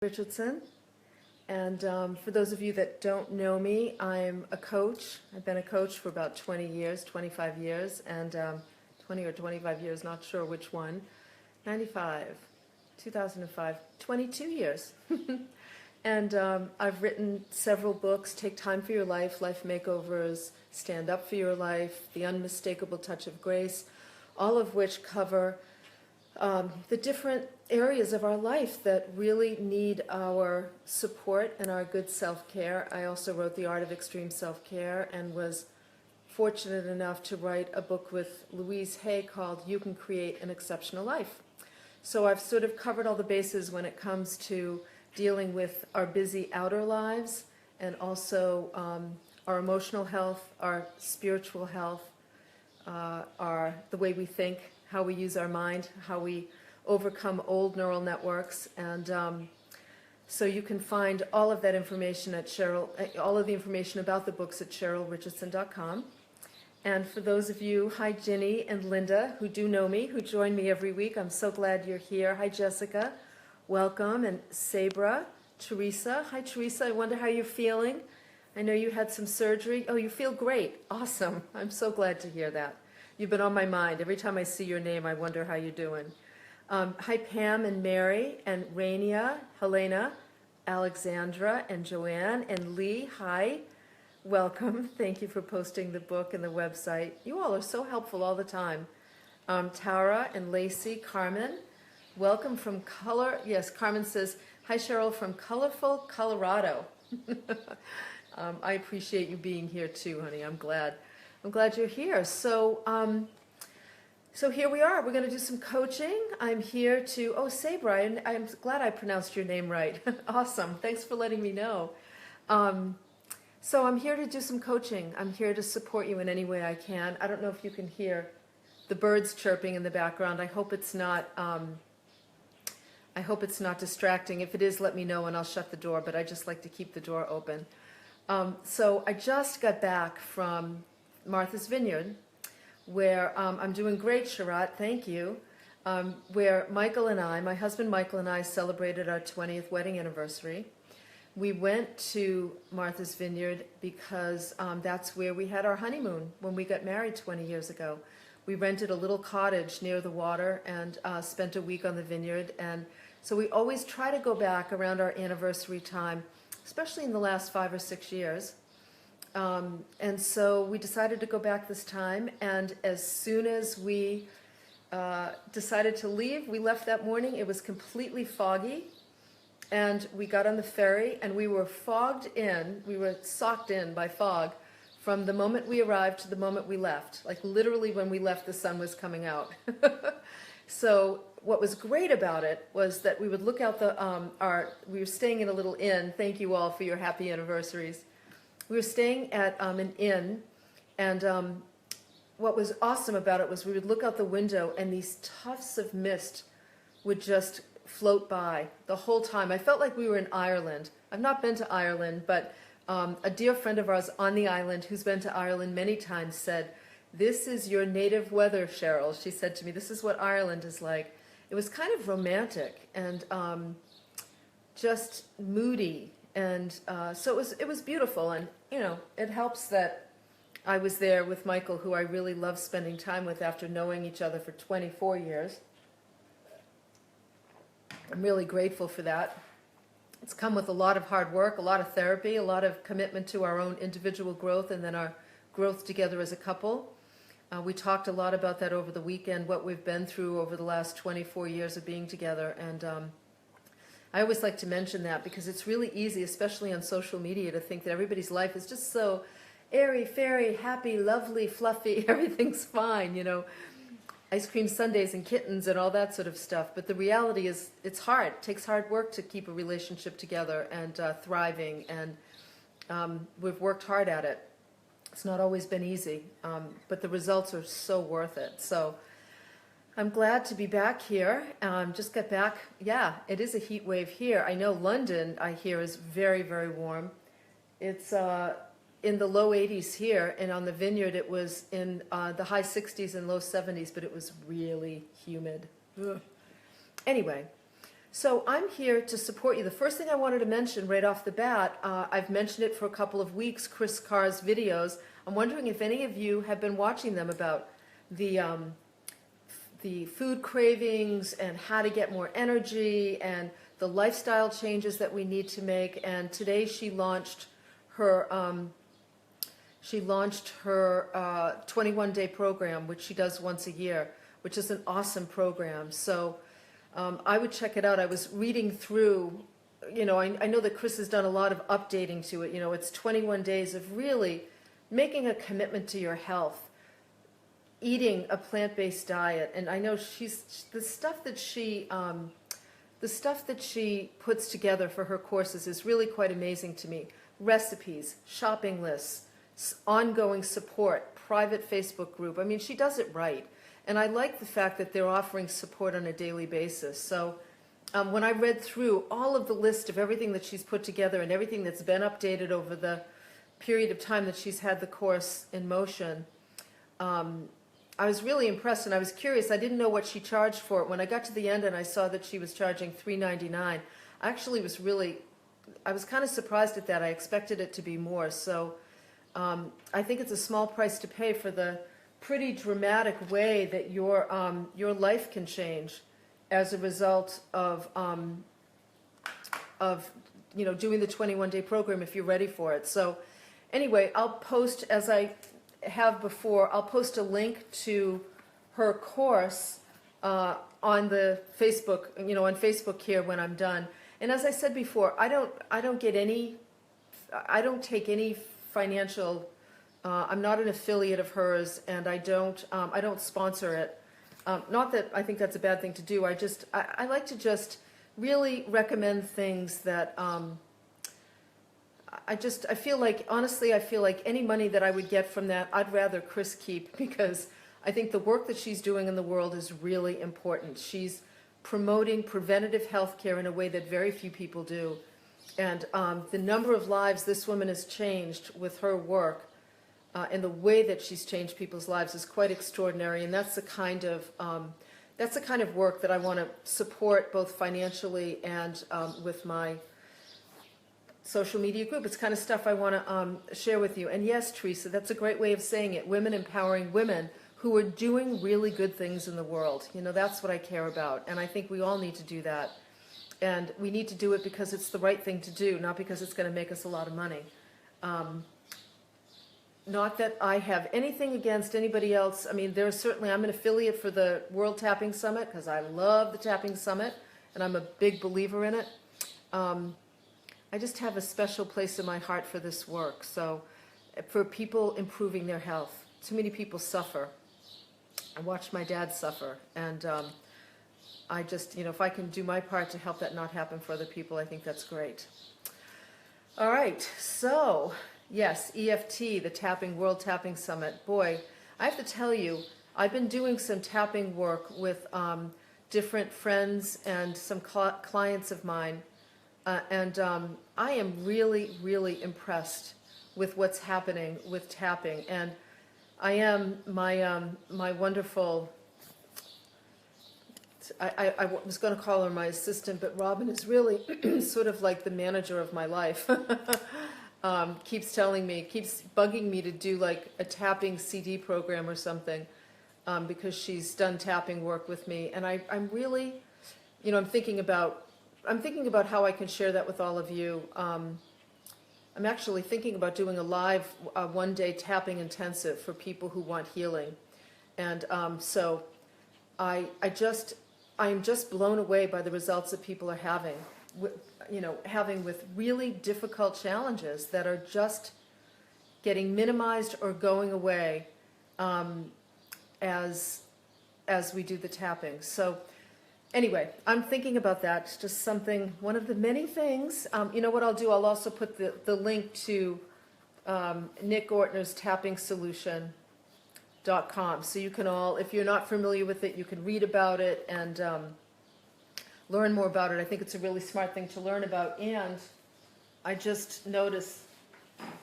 Richardson, and for those of you that don't know me, I'm a coach. I've been a coach for about 20 years, 25 years, and 20 or 25 years, not sure which one. 95, 2005, 22 years. And I've written several books: Take Time for Your Life, Life Makeovers, Stand Up for Your Life, The Unmistakable Touch of Grace, all of which cover the different areas of our life that really need our support and our good self-care. I also wrote The Art of Extreme Self-Care and was fortunate enough to write a book with Louise Hay called You Can Create an Exceptional Life. So I've sort of covered all the bases when it comes to dealing with our busy outer lives and also our emotional health, our spiritual health, the way we think, how we use our mind, how we overcome old neural networks. And so you can find all of that information at all of the information about the books at CherylRichardson.com. And for those of you, hi Ginny and Linda, who do know me, who join me every week, I'm so glad you're here. Hi Jessica, welcome. And Sabra, Teresa, hi Teresa, I wonder how you're feeling. I know you had some surgery. Oh, you feel great. Awesome. I'm so glad to hear that. You've been on my mind. Every time I see your name, I wonder how you're doing. Hi Pam and Mary and Rainia, Helena, Alexandra and Joanne and Lee. Hi. Welcome. Thank you for posting the book and the website. You all are so helpful all the time. Tara and Lacey, Carmen. Welcome from Color. Yes, Carmen says, hi Cheryl from colorful Colorado. I appreciate you being here too, honey. I'm glad you're here. So here we are. We're going to do some coaching. I'm here to, Sabra, I'm glad I pronounced your name right. Awesome. Thanks for letting me know. So I'm here to do some coaching. I'm here to support you in any way I can. I don't know if you can hear the birds chirping in the background. I hope it's not distracting. If it is, let me know and I'll shut the door, but I just like to keep the door open. So I just got back from Martha's Vineyard, where I'm doing great, Sharat, thank you, where Michael and I, my husband Michael and I, celebrated our 20th wedding anniversary. We went to Martha's Vineyard because that's where we had our honeymoon when we got married 20 years ago. We rented a little cottage near the water and spent a week on the vineyard. And so we always try to go back around our anniversary time, especially in the last 5 or 6 years. And so we decided to go back this time. And as soon as we decided to leave, we left that morning. It was completely foggy. And we got on the ferry and we were fogged in, we were socked in by fog from the moment we arrived to the moment we left. Like literally when we left, the sun was coming out. So what was great about it was that we would look out we were staying in a little inn. Thank you all for your happy anniversaries. We were staying at an inn, and what was awesome about it was we would look out the window and these tufts of mist would just float by the whole time. I felt like we were in Ireland. I've not been to Ireland, but a dear friend of ours on the island who's been to Ireland many times said, "This is your native weather, Cheryl." She said to me, "This is what Ireland is like." It was kind of romantic and just moody, and so it was beautiful. And it helps that I was there with Michael, who I really love spending time with after knowing each other for 24 years. I'm really grateful for that. It's come with a lot of hard work, a lot of therapy, a lot of commitment to our own individual growth and then our growth together as a couple. We talked a lot about that over the weekend, what we've been through over the last 24 years of being together. And I always like to mention that because it's really easy, especially on social media, to think that everybody's life is just so airy, fairy, happy, lovely, fluffy, everything's fine, ice cream sundaes and kittens and all that sort of stuff. But the reality is it's hard. It takes hard work to keep a relationship together and thriving. And we've worked hard at it. It's not always been easy, but the results are so worth it. So I'm glad to be back here. Just got back. Yeah, it is a heat wave here. I know London, I hear, is very, very warm. It's in the low 80s here, and on the vineyard it was in the high 60s and low 70s, but it was really humid. Ugh. Anyway, So I'm here to support you. The first thing I wanted to mention right off the bat, I've mentioned it for a couple of weeks, Kris Carr's videos. I'm wondering if any of you have been watching them about the food cravings and how to get more energy and the lifestyle changes that we need to make. And today she launched her 21-day program, which she does once a year, which is an awesome program. So I would check it out. I was reading through, I know that Kris has done a lot of updating to it. It's 21 days of really making a commitment to your health, eating a plant-based diet. And I know the stuff that she puts together for her courses is really quite amazing to me. Recipes, shopping lists, ongoing support, private Facebook group. I mean, she does it right. And I like the fact that they're offering support on a daily basis. So when I read through all of the list of everything that she's put together and everything that's been updated over the period of time that she's had the course in motion, I was really impressed and I was curious. I didn't know what she charged for it. When I got to the end and I saw that she was charging $3.99, I actually I was kind of surprised at that. I expected it to be more. So I think it's a small price to pay for the pretty dramatic way that your life can change as a result of doing the 21-day program if you're ready for it. So anyway, I'll post, as I have before, I'll post a link to her course on the Facebook, on Facebook here when I'm done. And as I said before, I don't take any financial. I'm not an affiliate of hers, and I don't sponsor it. Not that I think that's a bad thing to do. I like to just really recommend things that I feel like, honestly, I feel like any money that I would get from that, I'd rather Kris keep, because I think the work that she's doing in the world is really important. She's promoting preventative health care in a way that very few people do. And the number of lives this woman has changed with her work and the way that she's changed people's lives is quite extraordinary. And that's the kind of work that I want to support both financially and with my social media group. It's kind of stuff I want to share with you. And yes, Teresa, that's a great way of saying it. Women empowering women who are doing really good things in the world. That's what I care about. And I think we all need to do that. And we need to do it because it's the right thing to do, not because it's going to make us a lot of money. Not that I have anything against anybody else. I mean, I'm an affiliate for the World Tapping Summit because I love the Tapping Summit and I'm a big believer in it. I just have a special place in my heart for this work. So for people improving their health. Too many people suffer. I watched my dad suffer, and I just, if I can do my part to help that not happen for other people, I think that's great. All right, so yes, EFT, the World Tapping Summit. Boy, I have to tell you, I've been doing some tapping work with different friends and some clients of mine, and I am really, really impressed with what's happening with tapping. And I am my wonderful, I was going to call her my assistant, but Robin is really sort of like the manager of my life. Keeps bugging me to do like a tapping CD program or something, because she's done tapping work with me. And I'm really, I'm thinking about how I can share that with all of you. I'm actually thinking about doing a live one-day tapping intensive for people who want healing. And so I'm just blown away by the results that people are having with really difficult challenges that are just getting minimized or going away as we do the tapping. So anyway, I'm thinking about that. It's just one of the many things. You know what I'll do? I'll also put the link to Nick Ortner's tappingsolution.com. So you can all, if you're not familiar with it, you can read about it and learn more about it. I think it's a really smart thing to learn about. And I just noticed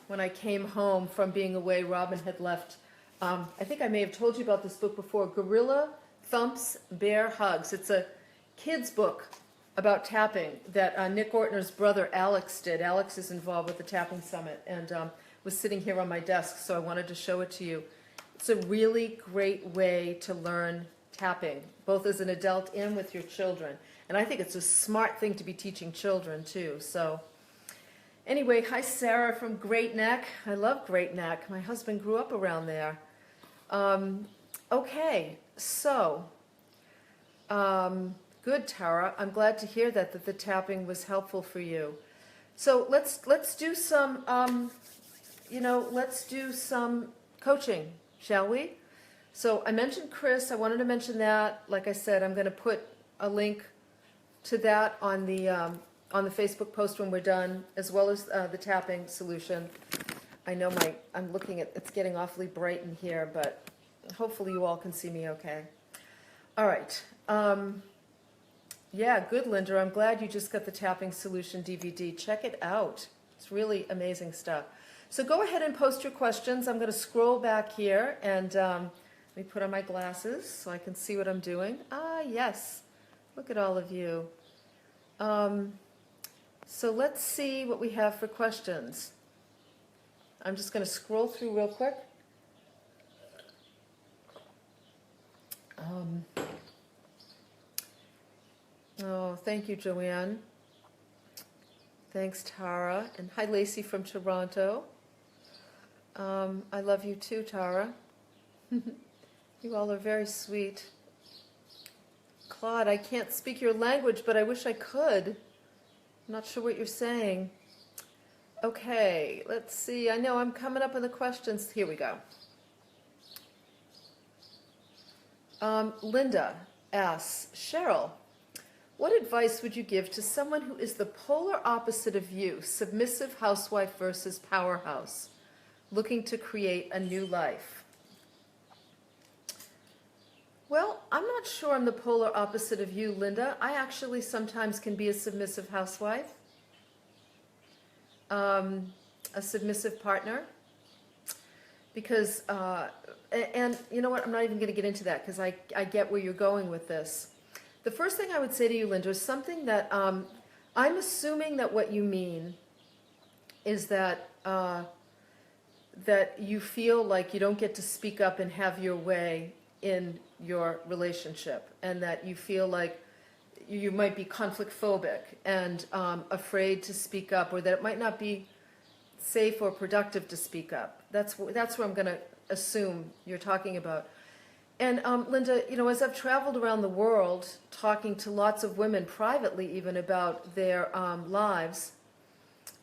when I came home from being away, Robin had left. I think I may have told you about this book before, Gorilla Thumps Bear Hugs. It's a kid's book about tapping that Nick Ortner's brother Alex did. Alex is involved with the Tapping Summit and was sitting here on my desk, so I wanted to show it to you. It's a really great way to learn tapping, both as an adult and with your children. And I think it's a smart thing to be teaching children, too. So anyway, hi, Sarah from Great Neck. I love Great Neck. My husband grew up around there. Okay, so... good, Tara. I'm glad to hear that the tapping was helpful for you. So let's do some, let's do some coaching, shall we? So I mentioned Kris. I wanted to mention that. Like I said, I'm going to put a link to that on the Facebook post when we're done, as well as the tapping solution. I know I'm looking at, it's getting awfully bright in here, but hopefully you all can see me okay. All right. Yeah, good, Linda. I'm glad you just got the Tapping Solution DVD. Check it out. It's really amazing stuff. So go ahead and post your questions. I'm going to scroll back here and let me put on my glasses so I can see what I'm doing. Ah, yes. Look at all of you. So let's see what we have for questions. I'm just going to scroll through real quick. Oh, thank you, Joanne. Thanks, Tara. And hi, Lacey from Toronto. I love you too, Tara. You all are very sweet. Claude, I can't speak your language, but I wish I could. I'm not sure what you're saying. Okay, let's see. I know I'm coming up with the questions. Here we go. Linda asks, Cheryl, what advice would you give to someone who is the polar opposite of you, submissive housewife versus powerhouse, looking to create a new life? Well, I'm not sure I'm the polar opposite of you, Linda. I actually sometimes can be a submissive housewife, a submissive partner, because, and you know what, I'm not even going to get into that because I get where you're going with this. The first thing I would say to you, Linda, is something that I'm assuming that what you mean is that that you feel like you don't get to speak up and have your way in your relationship, and that you feel like you might be conflict phobic and afraid to speak up, or that it might not be safe or productive to speak up. That's what I'm going to assume you're talking about. And Linda, as I've traveled around the world talking to lots of women privately even about their lives,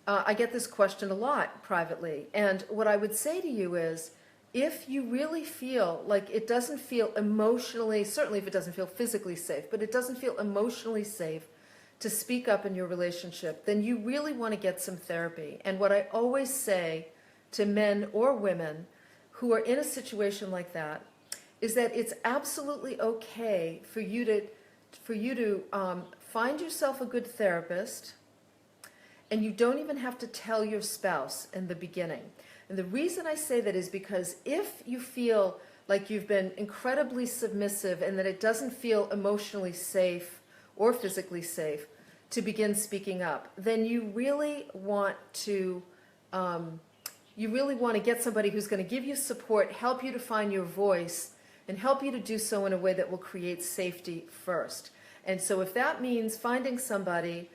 I get this question a lot privately. And what I would say to you is, if you really feel like it doesn't feel emotionally, certainly if it doesn't feel physically safe, but it doesn't feel emotionally safe to speak up in your relationship, then you really want to get some therapy. And what I always say to men or women who are in a situation like that is that it's absolutely okay for you to find yourself a good therapist, and you don't even have to tell your spouse in the beginning. And the reason I say that is because if you feel like you've been incredibly submissive and that it doesn't feel emotionally safe or physically safe to begin speaking up, then you really want to get somebody who's going to give you support, help you to find your voice, and help you to do so in a way that will create safety first. And so if that means finding somebody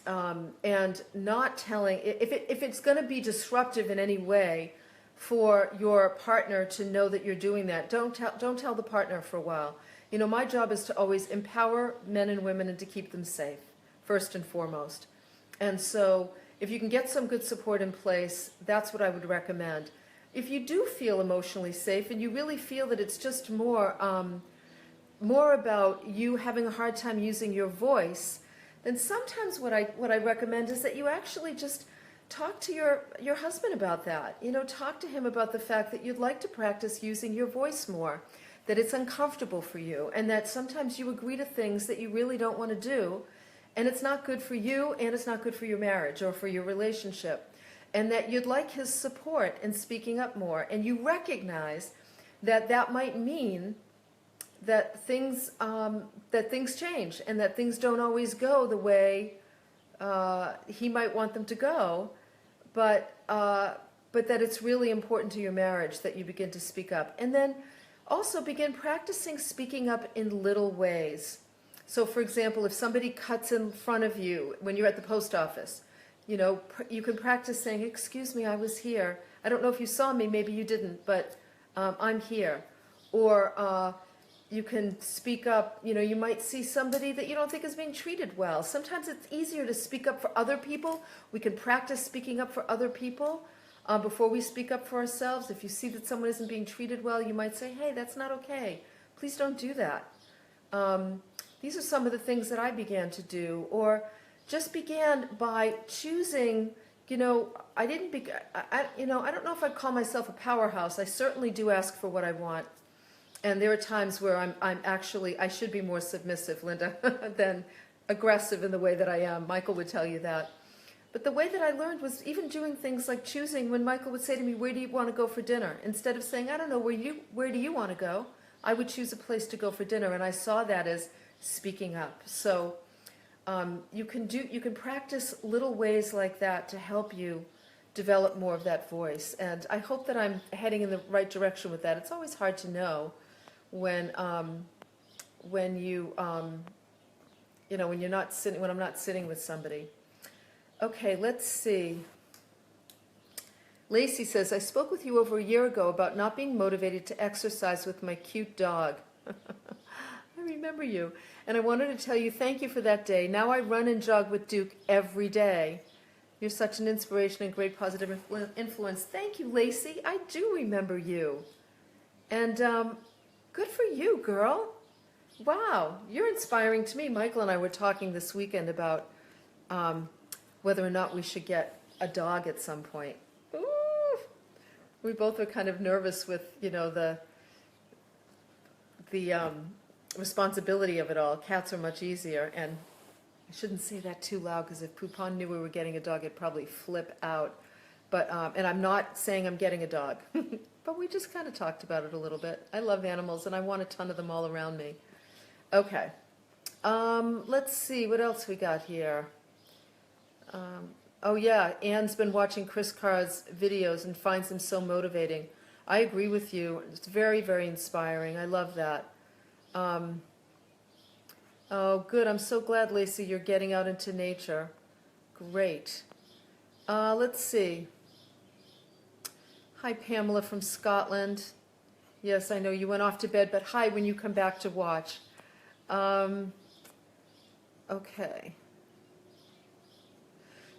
and not telling, if it's going to be disruptive in any way for your partner to know that you're doing that, don't tell the partner for a while. My job is to always empower men and women and to keep them safe, first and foremost. And so if you can get some good support in place, that's what I would recommend. If you do feel emotionally safe and you really feel that it's just more about you having a hard time using your voice, then sometimes what I recommend is that you actually just talk to your husband about that. Talk to him about the fact that you'd like to practice using your voice more, that it's uncomfortable for you, and that sometimes you agree to things that you really don't want to do, and it's not good for you, and it's not good for your marriage or for your relationship. And that you'd like his support in speaking up more. And you recognize that that might mean that things change, and that things don't always go the way he might want them to go, but that it's really important to your marriage that you begin to speak up. And then also begin practicing speaking up in little ways. So for example, if somebody cuts in front of you when you're at the post office, you know, you can practice saying, "Excuse me, I was here. I don't know if you saw me, maybe you didn't, but I'm here." Or you can speak up, you know, you might see somebody that you don't think is being treated well. Sometimes it's easier to speak up for other people. We can practice speaking up for other people before we speak up for ourselves. If you see that someone isn't being treated well, you might say, "Hey, that's not okay. Please don't do that." These are some of the things that I began to do, or just began by choosing. You know, I don't know if I'd call myself a powerhouse. I certainly do ask for what I want. And there are times where I should be more submissive, Linda, than aggressive in the way that I am. Michael would tell you that. But the way that I learned was even doing things like choosing when Michael would say to me, "Where do you want to go for dinner?" Instead of saying, "I don't know, where do you want to go?" I would choose a place to go for dinner, and I saw that as speaking up. So you can practice little ways like that to help you develop more of that voice. And I hope that I'm heading in the right direction with that. It's always hard to know when I'm not sitting with somebody. Okay, let's see. Lacey says, "I spoke with you over a year ago about not being motivated to exercise with my cute dog." I remember you. "And I wanted to tell you thank you for that day. Now I run and jog with Duke every day. You're such an inspiration and great positive influence." Thank you, Lacey. I do remember you. And good for you, girl. Wow, you're inspiring to me. Michael and I were talking this weekend about whether or not we should get a dog at some point. Ooh. We both are kind of nervous with, you know, the responsibility of it all. Cats are much easier, and I shouldn't say that too loud, because if Poupon knew we were getting a dog, it'd probably flip out. But and I'm not saying I'm getting a dog, but we just kind of talked about it a little bit. I love animals, and I want a ton of them all around me. Okay, let's see what else we got here. Oh yeah, Anne's been watching Kris Carr's videos and finds them so motivating. I agree with you. It's very, very inspiring. I love that. Oh, good. I'm so glad, Lacey, you're getting out into nature. Great. Let's see. Hi, Pamela from Scotland. Yes, I know you went off to bed, but hi when you come back to watch. Okay.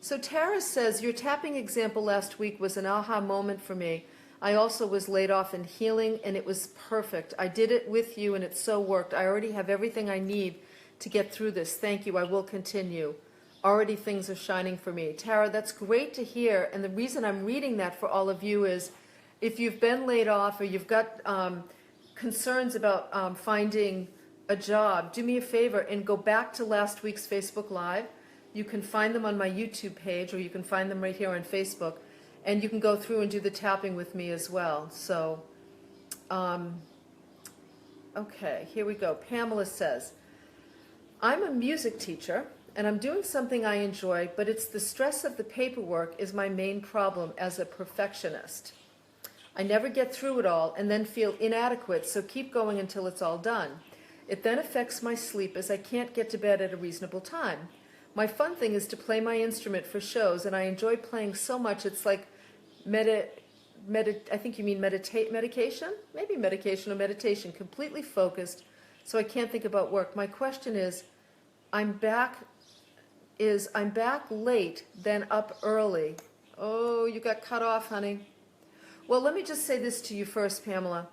So Tara says, "Your tapping example last week was an aha moment for me. I also was laid off in healing, and it was perfect. I did it with you, and it so worked. I already have everything I need to get through this. Thank you. I will continue. Already things are shining for me." Tara, that's great to hear. And the reason I'm reading that for all of you is if you've been laid off or you've got concerns about finding a job, do me a favor and go back to last week's Facebook Live. You can find them on my YouTube page, or you can find them right here on Facebook. And you can go through and do the tapping with me as well. So, okay, here we go. Pamela says, "I'm a music teacher, and I'm doing something I enjoy, but it's the stress of the paperwork is my main problem as a perfectionist. I never get through it all and then feel inadequate, so keep going until it's all done. It then affects my sleep as I can't get to bed at a reasonable time. My fun thing is to play my instrument for shows, and I enjoy playing so much it's like I think you mean medication? Maybe medication or meditation, completely focused, so I can't think about work. My question is, I'm back late, then up early." Oh, you got cut off, honey. Well, let me just say this to you first, Pamela,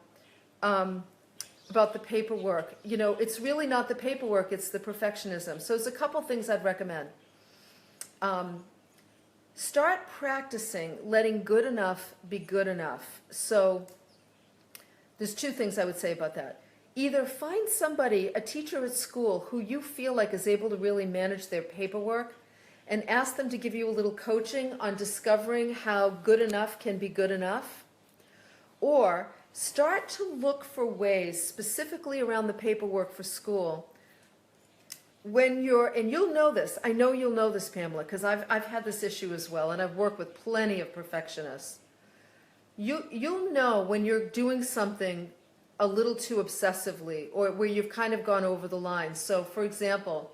about the paperwork. You know, it's really not the paperwork, it's the perfectionism. So there's a couple things I'd recommend. Start practicing letting good enough be good enough. So there's two things I would say about that. Either find somebody, a teacher at school, who you feel like is able to really manage their paperwork, and ask them to give you a little coaching on discovering how good enough can be good enough. Or start to look for ways, specifically around the paperwork for school, when you're, and you'll know this, I know you'll know this, Pamela, because I've had this issue as well, and I've worked with plenty of perfectionists. You'll know when you're doing something a little too obsessively, or where you've kind of gone over the line. So, for example,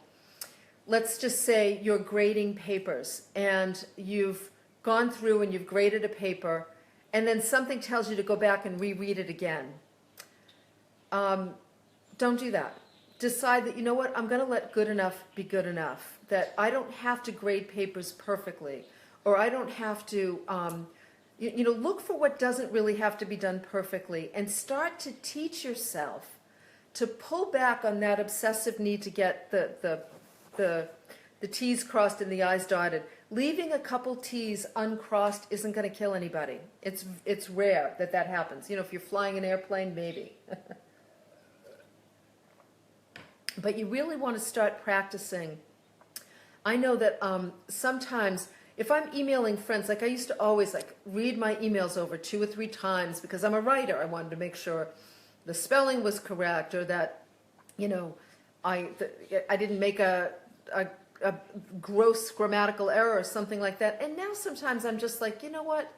let's just say you're grading papers, and you've gone through and you've graded a paper, and then something tells you to go back and reread it again. Don't do that. Decide that, you know what, I'm going to let good enough be good enough, that I don't have to grade papers perfectly, or I don't have to, look for what doesn't really have to be done perfectly, and start to teach yourself to pull back on that obsessive need to get the T's crossed and the I's dotted. Leaving a couple T's uncrossed isn't going to kill anybody. It's rare that happens. If you're flying an airplane, maybe. But you really want to start practicing. I know that sometimes if I'm emailing friends, like I used to always read my emails over 2 or 3 times because I'm a writer. I wanted to make sure the spelling was correct, or that, I didn't make a gross grammatical error or something like that. And now sometimes I'm just like, you know what?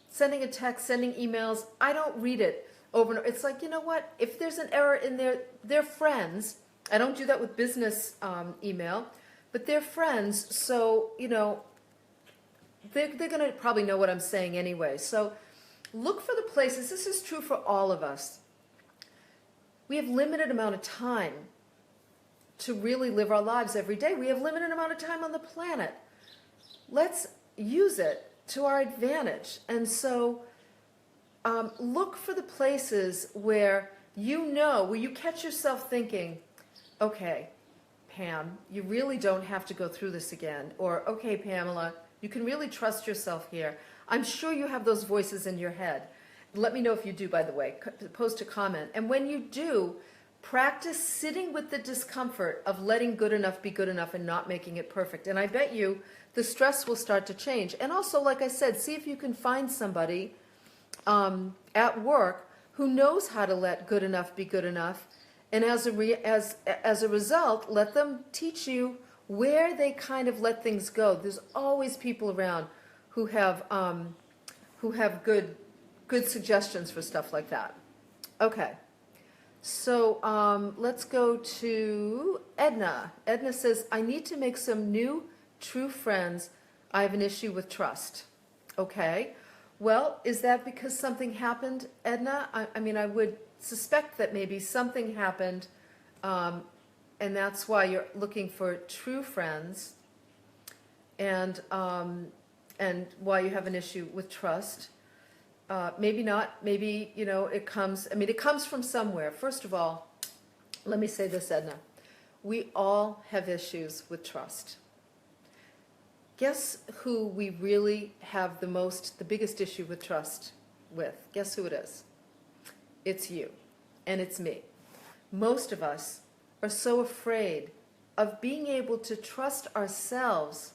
Sending a text, sending emails, I don't read it over and over. It's like, you know what? If there's an error in there, they're friends. I don't do that with business email, but they're friends, so, they're going to probably know what I'm saying anyway. So look for the places. This is true for all of us. We have limited amount of time to really live our lives every day. We have limited amount of time on the planet. Let's use it to our advantage. And so look for the places where where you catch yourself thinking, okay, Pam, you really don't have to go through this again. Or, okay, Pamela, you can really trust yourself here. I'm sure you have those voices in your head. Let me know if you do, by the way. Post a comment. And when you do, practice sitting with the discomfort of letting good enough be good enough and not making it perfect. And I bet you the stress will start to change. And also, like I said, see if you can find somebody at work who knows how to let good enough be good enough. And as a result, let them teach you where they kind of let things go. There's always people around who have good suggestions for stuff like that. Okay, so let's go to Edna. Edna says, I need to make some new true friends. I have an issue with trust. Okay, well, is that because something happened, Edna? I mean, I would suspect that maybe something happened, and that's why you're looking for true friends, and why you have an issue with trust. Maybe not. Maybe, it comes from somewhere. First of all, let me say this, Edna. We all have issues with trust. Guess who we really have the biggest issue with trust with? Guess who it is? It's you, and it's me. Most of us are so afraid of being able to trust ourselves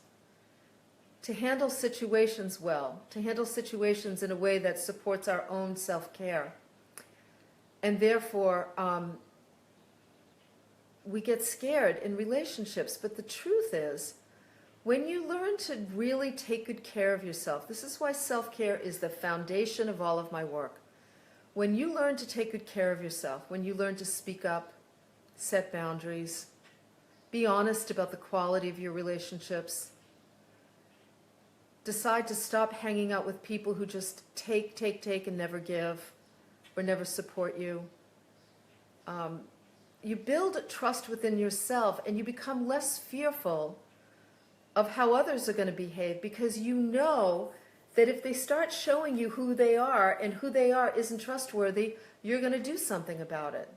to handle situations well, to handle situations in a way that supports our own self-care. And therefore, we get scared in relationships. But the truth is, when you learn to really take good care of yourself, this is why self-care is the foundation of all of my work. When you learn to take good care of yourself, when you learn to speak up, set boundaries, be honest about the quality of your relationships, decide to stop hanging out with people who just take and never give or never support you. You build trust within yourself, and you become less fearful of how others are going to behave, because you know that if they start showing you who they are, and who they are isn't trustworthy, you're going to do something about it.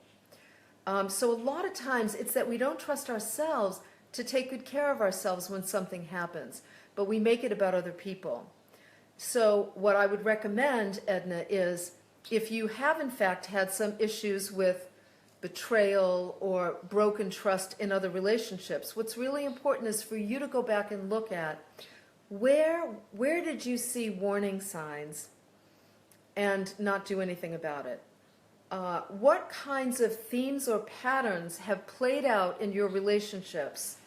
So a lot of times it's that we don't trust ourselves to take good care of ourselves when something happens, but we make it about other people. So what I would recommend, Edna, is if you have in fact had some issues with betrayal or broken trust in other relationships, what's really important is for you to go back and look at where did you see warning signs and not do anything about it? what kinds of themes or patterns have played out in your relationships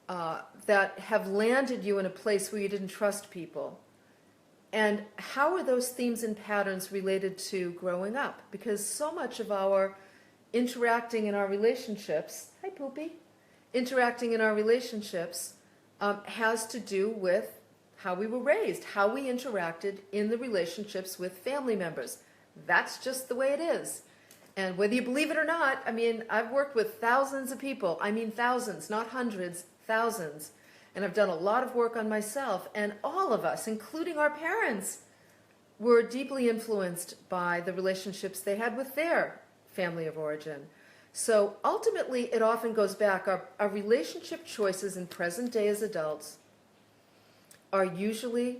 that have landed you in a place where you didn't trust people? And how are those themes and patterns related to growing up? Because so much of our interacting in our relationships, hi Poopy, interacting in our relationships has to do with how we were raised, how we interacted in the relationships with family members. That's just the way it is. And whether you believe it or not, I mean, I've worked with thousands of people. I mean thousands, not hundreds, thousands. And I've done a lot of work on myself. And all of us, including our parents, were deeply influenced by the relationships they had with their family of origin. So ultimately, it often goes back. Our relationship choices in present day as adults are usually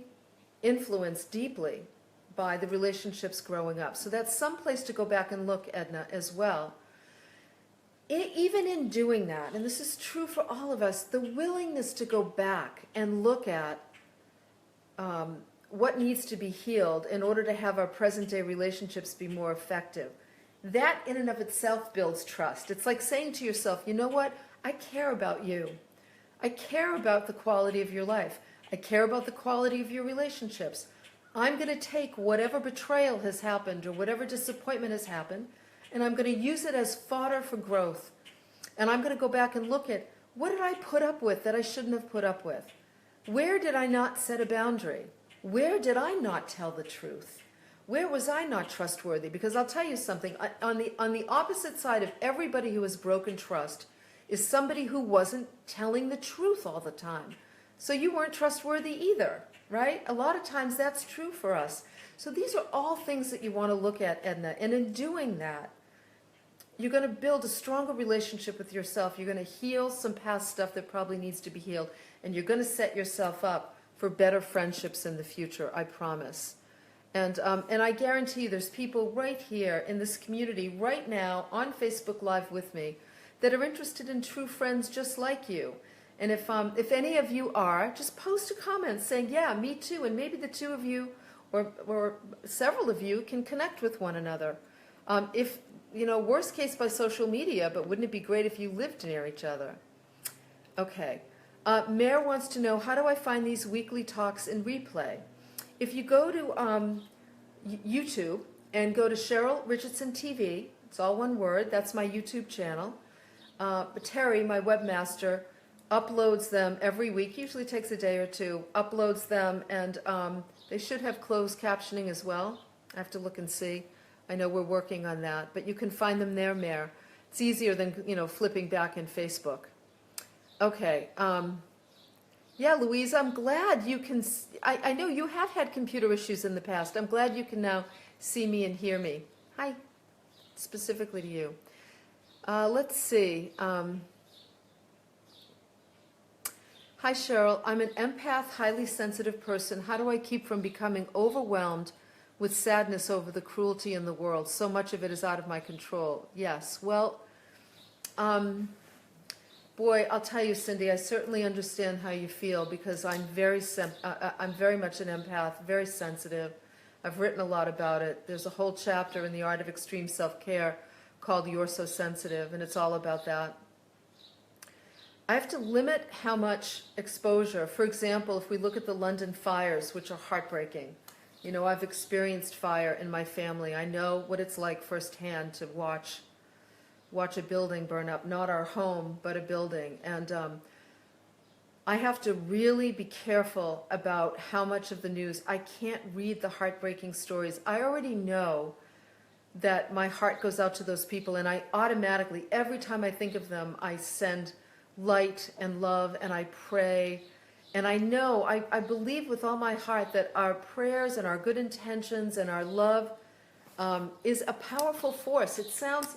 influenced deeply by the relationships growing up. So that's some place to go back and look, Edna, as well. Even in doing that, and this is true for all of us, the willingness to go back and look at what needs to be healed in order to have our present-day relationships be more effective, that in and of itself builds trust. It's like saying to yourself, you know what? I care about you. I care about the quality of your life. I care about the quality of your relationships. I'm going to take whatever betrayal has happened or whatever disappointment has happened, and I'm going to use it as fodder for growth. And I'm going to go back and look at, what did I put up with that I shouldn't have put up with? Where did I not set a boundary? Where did I not tell the truth? Where was I not trustworthy? Because I'll tell you something, on the opposite side of everybody who has broken trust is somebody who wasn't telling the truth all the time. So you weren't trustworthy either, right? A lot of times that's true for us. So these are all things that you want to look at, Edna. And in doing that, you're going to build a stronger relationship with yourself. You're going to heal some past stuff that probably needs to be healed. And you're going to set yourself up for better friendships in the future, I promise. And I guarantee you there's people right here in this community right now on Facebook Live with me that are interested in true friends just like you. And if any of you are, just post a comment saying, yeah, me too. And maybe the two of you or several of you can connect with one another. If, worst case by social media, but wouldn't it be great if you lived near each other? Okay. Mare wants to know, how do I find these weekly talks in replay? If you go to YouTube and go to Cheryl Richardson TV, it's all one word, that's my YouTube channel. Terry, my webmaster, uploads them every week, usually takes a day or two, uploads them, and they should have closed captioning as well. I have to look and see. I know we're working on that, but you can find them there, Mare. It's easier than, flipping back in Facebook. Okay. Yeah, Louise, I'm glad you can, I know you have had computer issues in the past. I'm glad you can now see me and hear me. Hi, specifically to you. Let's see. Hi, Cheryl. I'm an empath, highly sensitive person. How do I keep from becoming overwhelmed with sadness over the cruelty in the world? So much of it is out of my control. Yes. Well, boy, I'll tell you, Cindy, I certainly understand how you feel because I'm very much an empath, very sensitive. I've written a lot about it. There's a whole chapter in The Art of Extreme Self-Care called You're So Sensitive, and it's all about that. I have to limit how much exposure. For example, if we look at the London fires, which are heartbreaking. I've experienced fire in my family. I know what it's like firsthand to watch a building burn up, not our home, but a building. And I have to really be careful about how much of the news. I can't read the heartbreaking stories. I already know that my heart goes out to those people, and I automatically, every time I think of them, I send light and love, and I pray. And I know, I believe with all my heart that our prayers and our good intentions and our love is a powerful force. It sounds,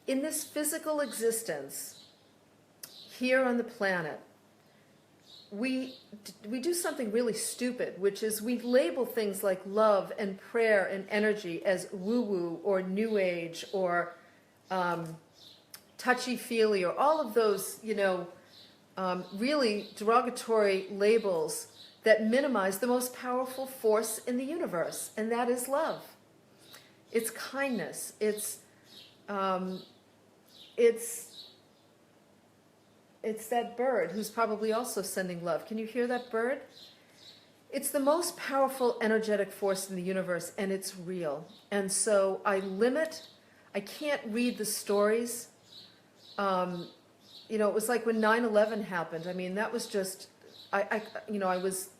in this physical existence here on the planet, we do something really stupid, which is we label things like love and prayer and energy as woo-woo or new age or touchy-feely or all of those, really derogatory labels that minimize the most powerful force in the universe, and that is love. It's kindness. It's that bird who's probably also sending love. Can you hear that bird? It's the most powerful energetic force in the universe, and it's real. And so I can't read the stories. It was like when 9/11 happened. I mean, that was just, I was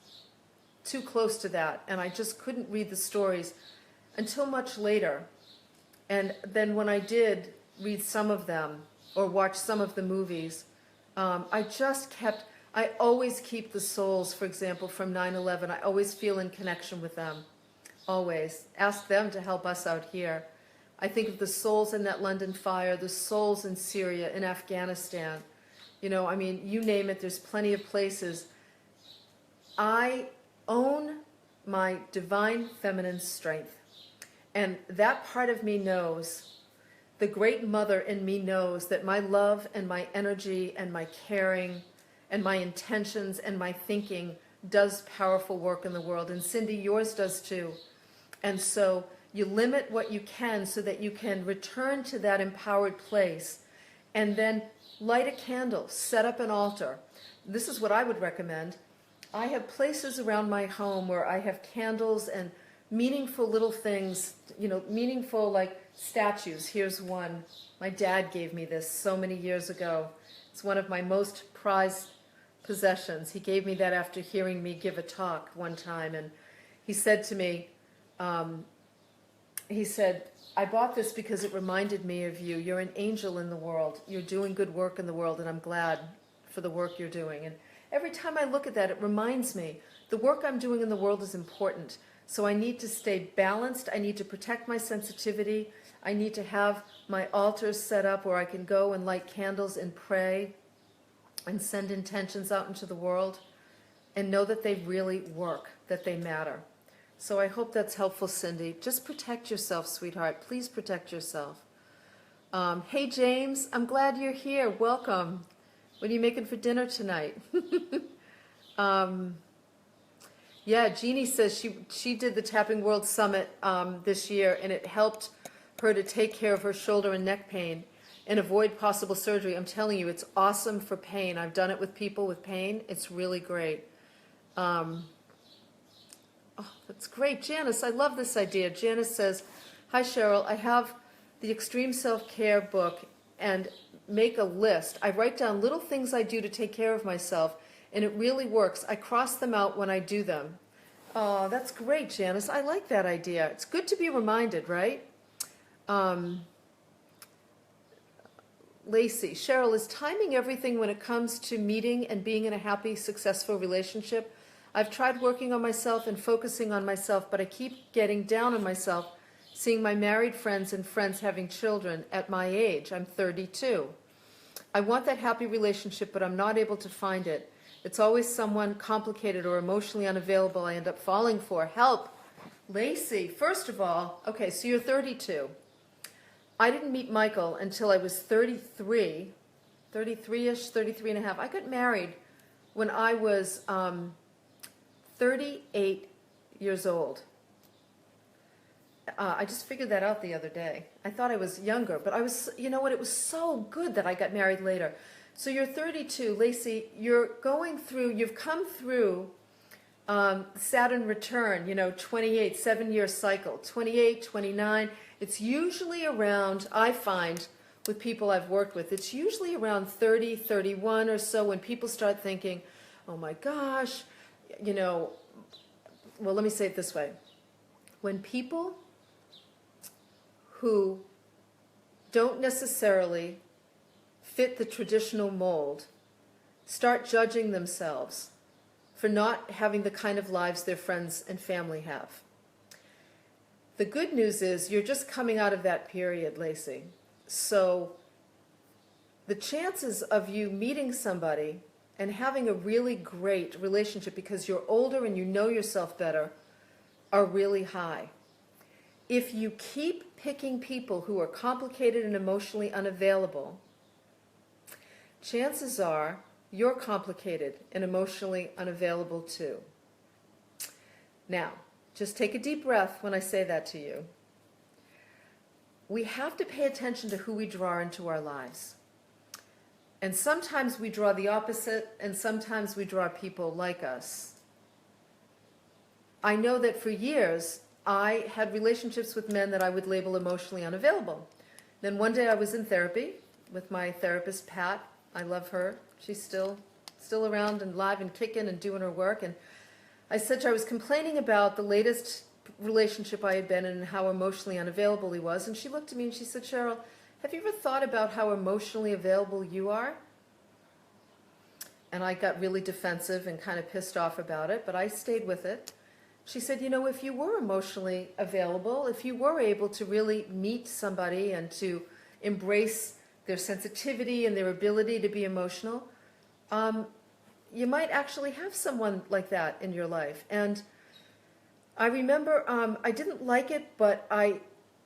too close to that, and I just couldn't read the stories until much later. And then when I did read some of them or watch some of the movies, I always keep the souls, for example, from 9/11. I always feel in connection with them, always. Ask them to help us out here. I think of the souls in that London fire, the souls in Syria, in Afghanistan. You name it, there's plenty of places. I own my divine feminine strength. And that part of me knows, the great mother in me knows that my love and my energy and my caring and my intentions and my thinking does powerful work in the world. And Cindy, yours does too. And so you limit what you can so that you can return to that empowered place and then light a candle, set up an altar. This is what I would recommend. I have places around my home where I have candles and meaningful little things, meaningful like statues. Here's one. My dad gave me this so many years ago. It's one of my most prized possessions. He gave me that after hearing me give a talk one time, and he said to me, I bought this because it reminded me of you. You're an angel in the world. You're doing good work in the world, and I'm glad for the work you're doing. And every time I look at that, it reminds me the work I'm doing in the world is important. So I need to stay balanced. I need to protect my sensitivity. I need to have my altars set up where I can go and light candles and pray and send intentions out into the world and know that they really work, that they matter. So I hope that's helpful, Cindy. Just protect yourself, sweetheart. Please protect yourself. Hey, James, I'm glad you're here. Welcome. What are you making for dinner tonight? Yeah, Jeannie says she did the Tapping World Summit this year, and it helped her to take care of her shoulder and neck pain and avoid possible surgery. I'm telling you, it's awesome for pain. I've done it with people with pain. It's really great. Oh, that's great. Janice, I love this idea. Janice says, hi, Cheryl. I have the Extreme Self-Care book and make a list. I write down little things I do to take care of myself, and it really works. I cross them out when I do them. Oh, that's great, Janice. I like that idea. It's good to be reminded, right? Lacey, Cheryl, is timing everything when it comes to meeting and being in a happy, successful relationship? I've tried working on myself and focusing on myself, but I keep getting down on myself, seeing my married friends and friends having children at my age. I'm 32. I want that happy relationship, but I'm not able to find it. It's always someone complicated or emotionally unavailable I end up falling for. Help! Lacey, first of all, okay, so you're 32. I didn't meet Michael until I was 33, 33-ish, 33 and a half. I got married when I was 38 years old. I just figured that out the other day. I thought I was younger, but I was, you know what, it was so good that I got married later. So you're 32, Lacey, you've come through Saturn return, 28, 7-year cycle, 28, 29. It's usually around, I find, with people I've worked with, it's usually around 30, 31 or so when people start thinking, oh my gosh, well, let me say it this way. When people who don't necessarily fit the traditional mold start judging themselves for not having the kind of lives their friends and family have. The good news is you're just coming out of that period, Lacey. So the chances of you meeting somebody and having a really great relationship because you're older and you know yourself better are really high. If you keep picking people who are complicated and emotionally unavailable, chances are you're complicated and emotionally unavailable too. Now, just take a deep breath when I say that to you. we have to pay attention to who we draw into our lives. And sometimes we draw the opposite, and sometimes we draw people like us. I know that for years, I had relationships with men that I would label emotionally unavailable. Then one day I was in therapy with my therapist, Pat. I love her. She's still around and live and kicking and doing her work. And I said to her, I was complaining about the latest relationship I had been in and how emotionally unavailable he was. And she looked at me and she said, Cheryl, have you ever thought about how emotionally available you are? And I got really defensive and kind of pissed off about it, but I stayed with it. She said, you know, if you were emotionally available, if you were able to really meet somebody and to embrace their sensitivity and their ability to be emotional, you might actually have someone like that in your life. And I remember I didn't like it, but I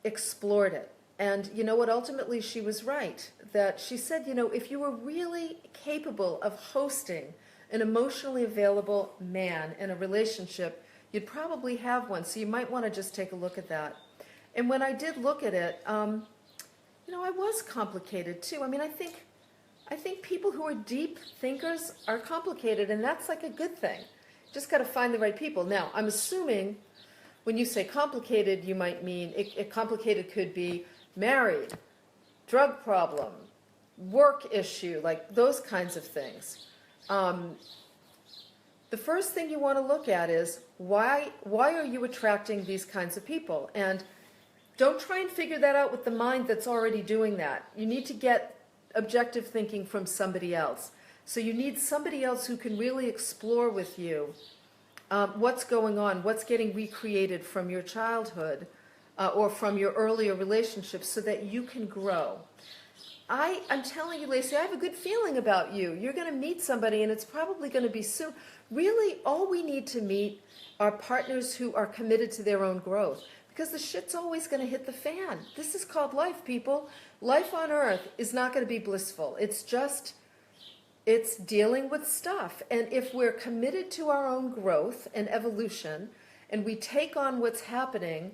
explored it. And you know what? Ultimately, she was right. That she said, you know, if you were really capable of hosting an emotionally available man in a relationship, you'd probably have one. So you might want to just take a look at that. And when I did look at it, you know, I was complicated too. I mean, I think people who are deep thinkers are complicated, and that's like a good thing. Just got to find the right people. Now, I'm assuming when you say complicated, you might mean complicated could be married, drug problem, work issue, like those kinds of things. The first thing you want to look at is why are you attracting these kinds of people? And don't try and figure that out with the mind that's already doing that. You need to get objective thinking from somebody else. So you need somebody else who can really explore with you what's going on, what's getting recreated from your childhood or from your earlier relationships so that you can grow. I'm telling you, Lacey, I have a good feeling about you. You're going to meet somebody, and it's probably going to be soon. Really, all we need to meet are partners who are committed to their own growth, because the shit's always going to hit the fan. This is called life, people. Life on earth is not going to be blissful. It's dealing with stuff. And if we're committed to our own growth and evolution, and we take on what's happening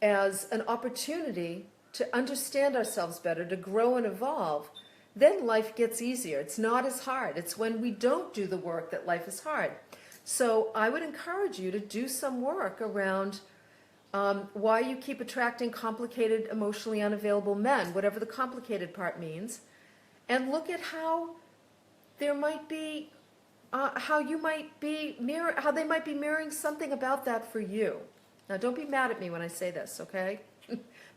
as an opportunity to understand ourselves better, to grow and evolve, then life gets easier. It's not as hard. It's when we don't do the work that life is hard. So I would encourage you to do some work around why you keep attracting complicated, emotionally unavailable men, whatever the complicated part means, and look at how there might be, how they might be mirroring something about that for you. Now, don't be mad at me when I say this, okay?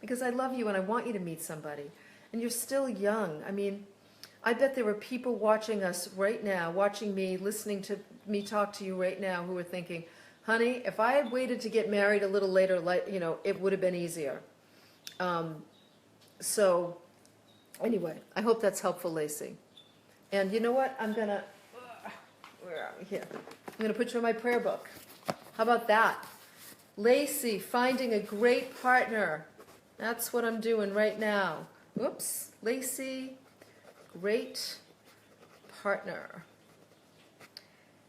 Because I love you and I want you to meet somebody. And you're still young. I mean, I bet there are people watching us right now, watching me, listening to me talk to you right now, who are thinking, honey, if I had waited to get married a little later, you know, it would have been easier. So, anyway, I hope that's helpful, Lacey. And you know what? where are we here? I'm going to put you in my prayer book. How about that? Lacey, finding a great partner. That's what I'm doing right now. Whoops. Lacey, great partner.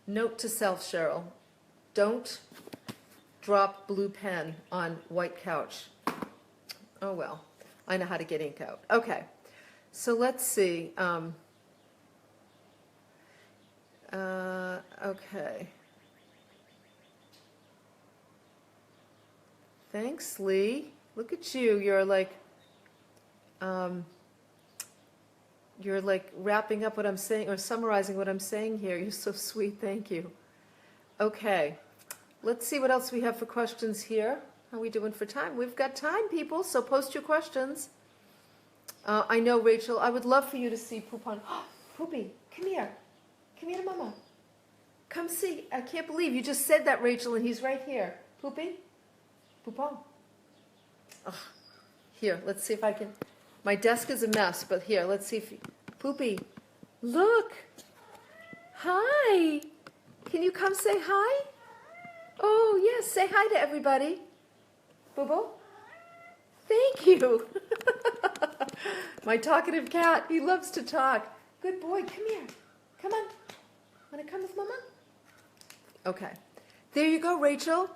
Note to self, Cheryl. Don't drop blue pen on white couch. Oh, well. I know how to get ink out. Okay. So let's see. Okay. Thanks, Lee. Look at you. You're like wrapping up what I'm saying or summarizing what I'm saying here. You're so sweet. Thank you. Okay. Let's see what else we have for questions here. How are we doing for time? We've got time, people, so post your questions. I know, Rachel, I would love for you to see Poupon. Poopy, come here. Come here to Mama. Come see. I can't believe you just said that, Rachel, and he's right here. Poopy? Poupon. Oh, here, let's see if I can. My desk is a mess, but here, let's see if... Poopy, look. Hi. Can you come say hi? Oh, yes, say hi to everybody. Boo-boo? Thank you. My talkative cat, he loves to talk. Good boy, come here. Come on. Want to come with Mama? Okay. There you go, Rachel.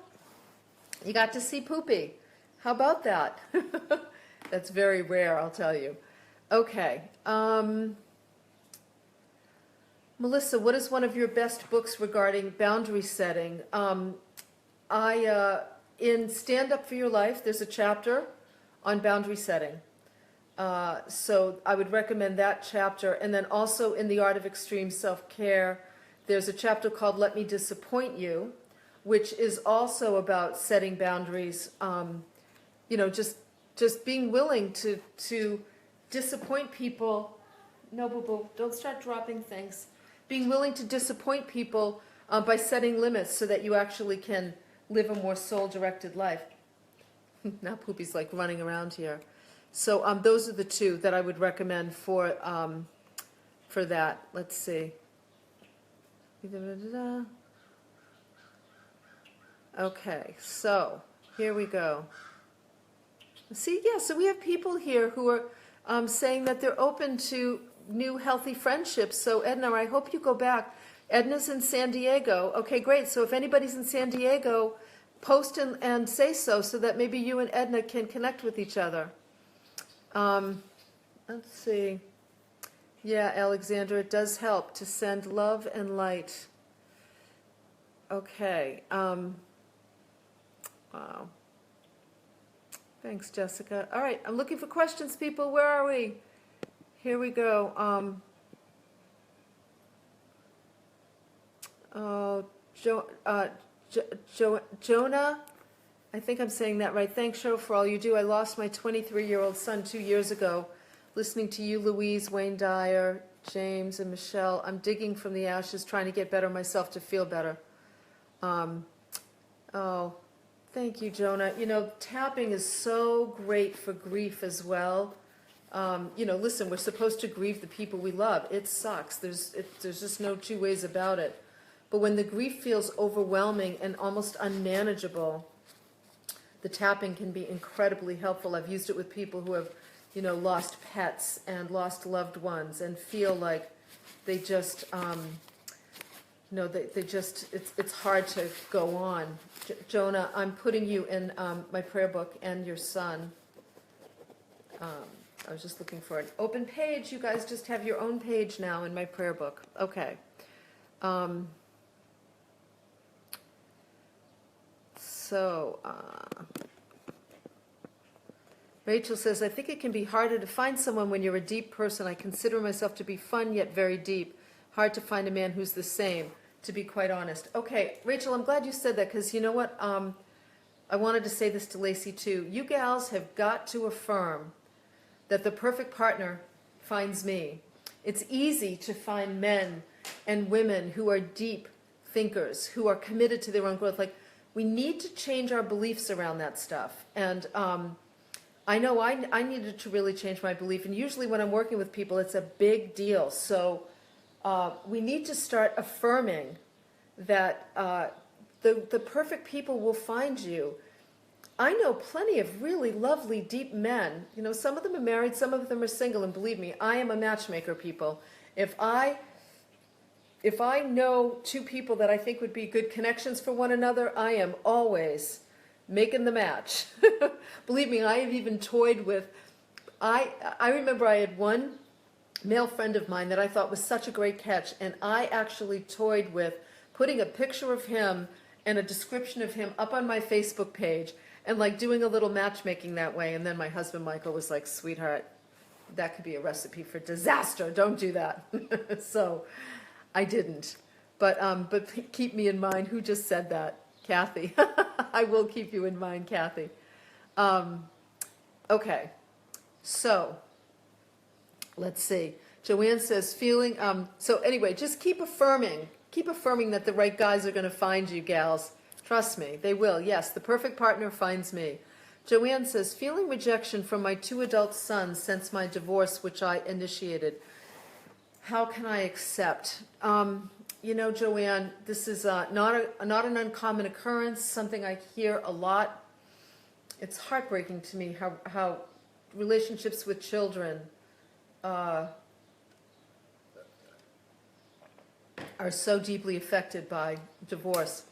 You got to see Poopy. How about that? That's very rare, I'll tell you. Okay. Melissa, what is one of your best books regarding boundary setting? In Stand Up for Your Life, there's a chapter on boundary setting. So I would recommend that chapter. And then also in The Art of Extreme Self-Care, there's a chapter called Let Me Disappoint You, which is also about setting boundaries, just being willing to disappoint people. No, boo-boo, don't start dropping things. Being willing to disappoint people by setting limits so that you actually can live a more soul-directed life. Now Poopy's like running around here. So those are the two that I would recommend for that. Let's see. Okay, so here we go. See, yeah, so we have people here who are saying that they're open to new healthy friendships. So Edna, I hope you go back. Edna's in San Diego. Okay, great. So if anybody's in San Diego, post and say so that maybe you and Edna can connect with each other. Let's see. Yeah, Alexandra, it does help to send love and light. Okay. Wow. Thanks, Jessica. All right, I'm looking for questions, people. Where are we? Here we go. Jonah, I think I'm saying that right. Thanks, Cheryl, for all you do. I lost my 23-year-old son 2 years ago. Listening to you, Louise, Wayne Dyer, James, and Michelle, I'm digging from the ashes, trying to get better myself to feel better. Oh, thank you, Jonah. Tapping is so great for grief as well. Listen, we're supposed to grieve the people we love. It sucks. There's just no two ways about it. But when the grief feels overwhelming and almost unmanageable, the tapping can be incredibly helpful. I've used it with people who have, lost pets and lost loved ones and feel like they just, it's hard to go on. Jonah, I'm putting you in my prayer book and your son. I was just looking for an open page. You guys just have your own page now in my prayer book. Okay. Rachel says, I think it can be harder to find someone when you're a deep person. I consider myself to be fun yet very deep. Hard to find a man who's the same, to be quite honest. Okay, Rachel, I'm glad you said that because you know what? I wanted to say this to Lacey too. You gals have got to affirm that the perfect partner finds me. It's easy to find men and women who are deep thinkers, who are committed to their own growth. Like, we need to change our beliefs around that stuff. And I know I needed to really change my belief. And usually when I'm working with people, it's a big deal. So we need to start affirming that the perfect people will find you. I know plenty of really lovely, deep men. Some of them are married, some of them are single, and believe me, I am a matchmaker, people. If I know two people that I think would be good connections for one another, I am always making the match. Believe me, I have even toyed with, I remember I had one male friend of mine that I thought was such a great catch, and I actually toyed with putting a picture of him and a description of him up on my Facebook page and like doing a little matchmaking that way. And then my husband Michael was like, sweetheart, that could be a recipe for disaster. Don't do that. So I didn't. But keep me in mind. Who just said that? Kathy. I will keep you in mind, Kathy. Okay. So let's see. Joanne says, feeling, so anyway, just keep affirming that the right guys are going to find you, gals. Trust me, they will. Yes, the perfect partner finds me. Joanne says, feeling rejection from my 2 adult sons since my divorce, which I initiated. How can I accept? Joanne, this is not an uncommon occurrence, something I hear a lot. It's heartbreaking to me how relationships with children are so deeply affected by divorce.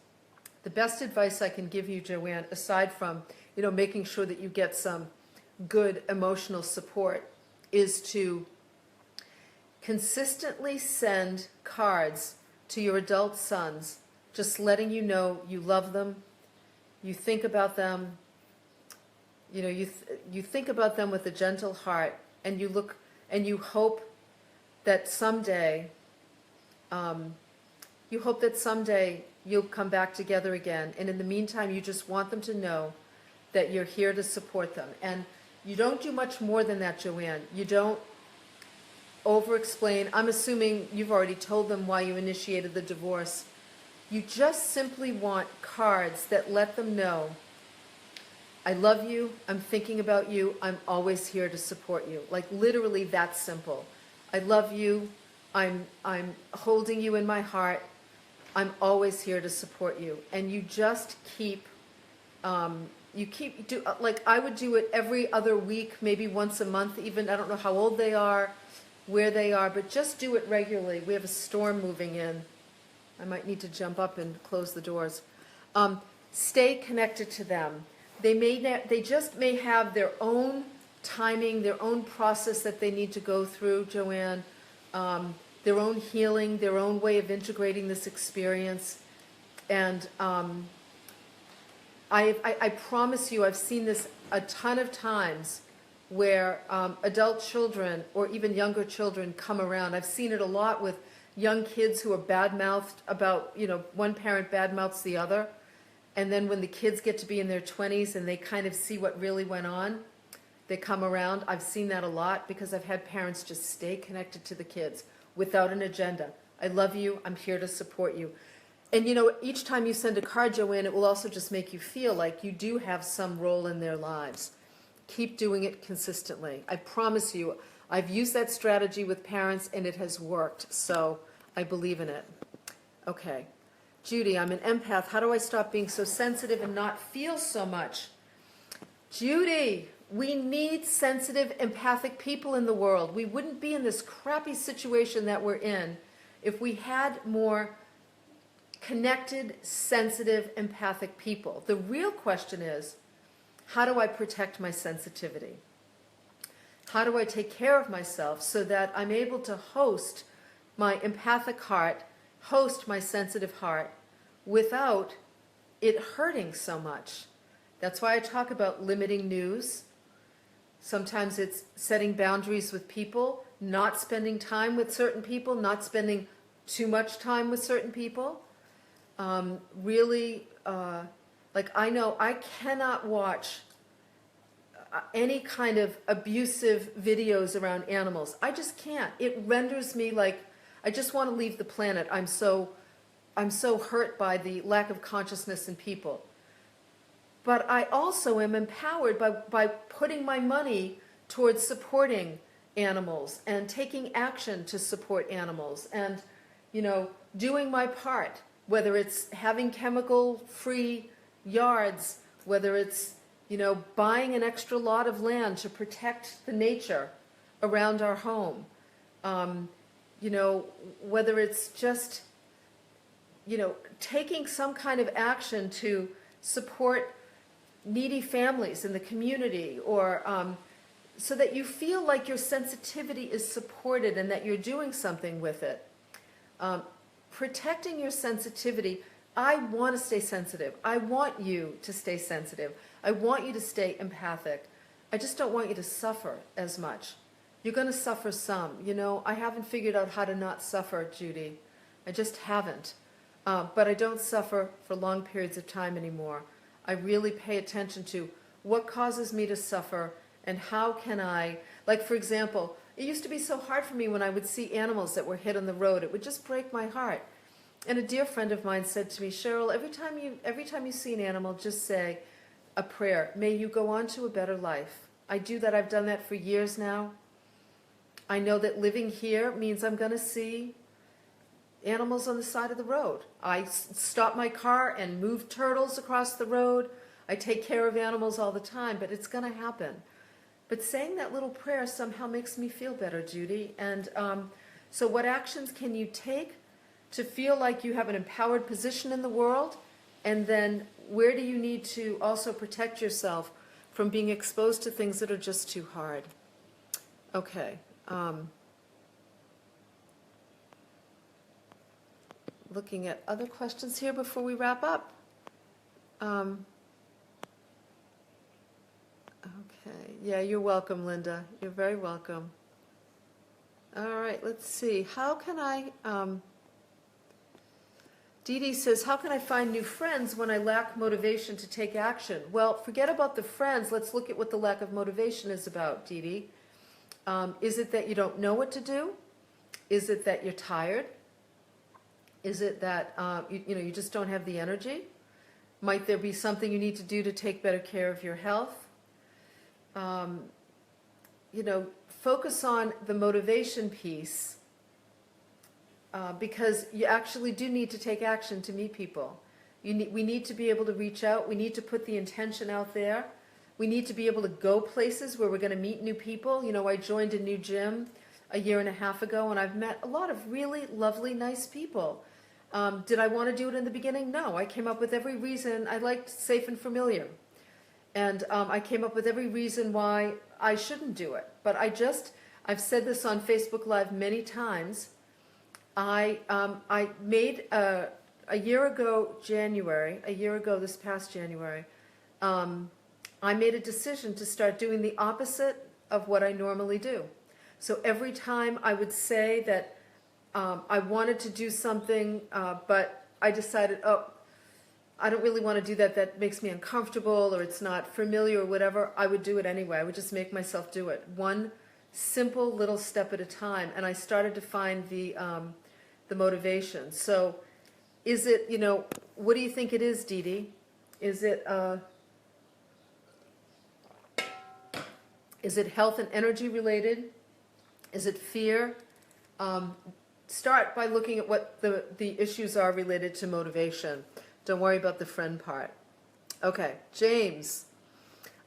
The best advice I can give you, Joanne, aside from making sure that you get some good emotional support is to consistently send cards to your adult sons, just letting you know you love them, you think about them, you think about them with a gentle heart, and you hope that someday, you'll come back together again. And in the meantime, you just want them to know that you're here to support them. And you don't do much more than that, Joanne. You don't over-explain. I'm assuming you've already told them why you initiated the divorce. You just simply want cards that let them know, I love you, I'm thinking about you, I'm always here to support you. Like literally that simple. I love you, I'm holding you in my heart, I'm always here to support you. And you just keep, like I would do it every other week, maybe once a month even. I don't know how old they are, where they are, but just do it regularly. We have a storm moving in. I might need to jump up and close the doors. Stay connected to them. They just may have their own timing, their own process that they need to go through, Joanne, their own healing, their own way of integrating this experience. And I promise you, I've seen this a ton of times where adult children or even younger children come around. I've seen it a lot with young kids who are bad-mouthed about, one parent bad-mouths the other. And then when the kids get to be in their 20s and they kind of see what really went on, they come around. I've seen that a lot because I've had parents just stay connected to the kids without an agenda. I love you. I'm here to support you. And, each time you send a card, Joanne, it will also just make you feel like you do have some role in their lives. Keep doing it consistently. I promise you, I've used that strategy with parents and it has worked. So I believe in it. Okay. Judy, I'm an empath. How do I stop being so sensitive and not feel so much? Judy, we need sensitive, empathic people in the world. We wouldn't be in this crappy situation that we're in if we had more connected, sensitive, empathic people. The real question is, how do I protect my sensitivity? How do I take care of myself so that I'm able to host my empathic heart, host my sensitive heart without it hurting so much? That's why I talk about limiting news. Sometimes it's setting boundaries with people, not spending time with certain people, not spending too much time with certain people. I know I cannot watch any kind of abusive videos around animals. I just can't. It renders me like I just want to leave the planet. I'm so hurt by the lack of consciousness in people. But I also am empowered by putting my money towards supporting animals and taking action to support animals and, doing my part, whether it's having chemical-free yards, whether it's, buying an extra lot of land to protect the nature around our home, whether it's just, taking some kind of action to support needy families in the community, or so that you feel like your sensitivity is supported and that you're doing something with it. Protecting your sensitivity. I want to stay sensitive. I want you to stay sensitive. I want you to stay empathic. I just don't want you to suffer as much. You're going to suffer some. I haven't figured out how to not suffer, Judy. I just haven't. But I don't suffer for long periods of time anymore. I really pay attention to what causes me to suffer and how can I, like for example, it used to be so hard for me when I would see animals that were hit on the road. It would just break my heart. And a dear friend of mine said to me, Cheryl, every time you see an animal, just say a prayer. May you go on to a better life. I do that. I've done that for years now. I know that living here means I'm going to see animals on the side of the road. I stop my car and move turtles across the road. I take care of animals all the time, but it's going to happen. But saying that little prayer somehow makes me feel better, Judy. And so what actions can you take to feel like you have an empowered position in the world? And then where do you need to also protect yourself from being exposed to things that are just too hard. Okay. Looking at other questions here before we wrap up. Okay. Yeah, you're welcome, Linda. You're very welcome. All right, let's see. How can I... Dee Dee says, how can I find new friends when I lack motivation to take action? Well, forget about the friends. Let's look at what the lack of motivation is about, Dee Dee. Is it that you don't know what to do? Is it that you're tired? Is it that you just don't have the energy? Might there be something you need to do to take better care of your health? Focus on the motivation piece. Because you actually do need to take action to meet people. We need to be able to reach out. We need to put the intention out there. We need to be able to go places where we're going to meet new people. I joined a new gym a year and a half ago, and I've met a lot of really lovely, nice people. Did I want to do it in the beginning? No. I came up with every reason. I liked safe and familiar. And I came up with every reason why I shouldn't do it. But I've said this on Facebook Live many times. I made a year ago this past January, I made a decision to start doing the opposite of what I normally do. So every time I would say that I wanted to do something, but I decided, I don't really want to do that, that makes me uncomfortable, or it's not familiar or whatever, I would do it anyway. I would just make myself do it. One simple little step at a time, and I started to find the motivation. So is it, what do you think it is, Dee Dee? Is it health and energy related? Is it fear? Start by looking at what the issues are related to motivation. Don't worry about the friend part. Okay, James.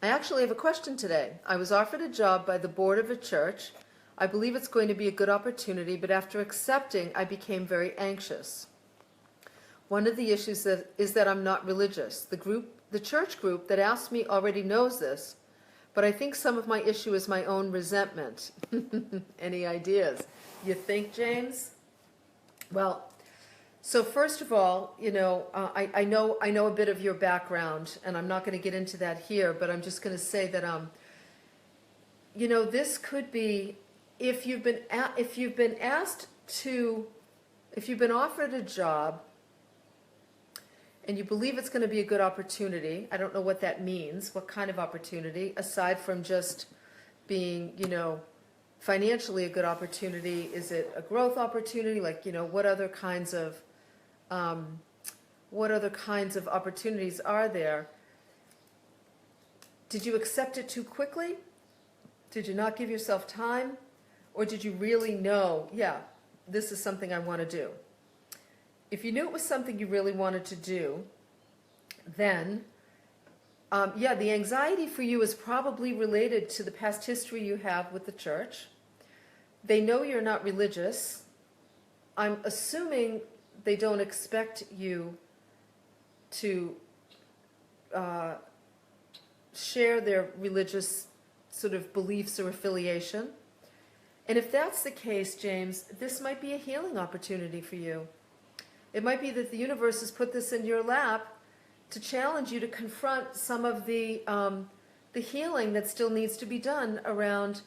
I actually have a question today. I was offered a job by the board of a church. I believe it's going to be a good opportunity, but after accepting, I became very anxious. One of the issues is that I'm not religious. The church group that asked me already knows this, but I think some of my issue is my own resentment. Any ideas? You think, James? Well, so first of all, I know a bit of your background, and I'm not going to get into that here, but I'm just going to say that, this could be, if you've been offered a job, and you believe it's going to be a good opportunity. I don't know what that means, what kind of opportunity, aside from just being, financially a good opportunity. Is it a growth opportunity? Like, what other kinds of opportunities are there? Did you accept it too quickly? Did you not give yourself time? Or did you really know, yeah, this is something I want to do? If you knew it was something you really wanted to do, then, the anxiety for you is probably related to the past history you have with the church. They know you're not religious. I'm assuming they don't expect you to share their religious sort of beliefs or affiliation. And if that's the case, James, this might be a healing opportunity for you. It might be that the universe has put this in your lap to challenge you to confront some of the healing that still needs to be done around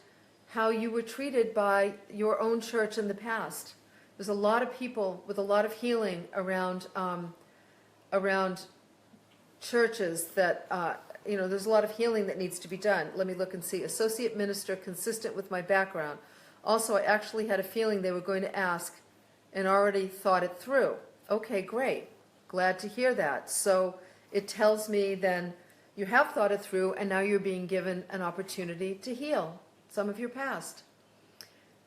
how you were treated by your own church in the past. There's a lot of people with a lot of healing around churches that, there's a lot of healing that needs to be done. Let me look and see. Associate minister, consistent with my background. Also, I actually had a feeling they were going to ask and already thought it through. Okay, great. Glad to hear that. So it tells me then you have thought it through, and now you're being given an opportunity to heal some of your past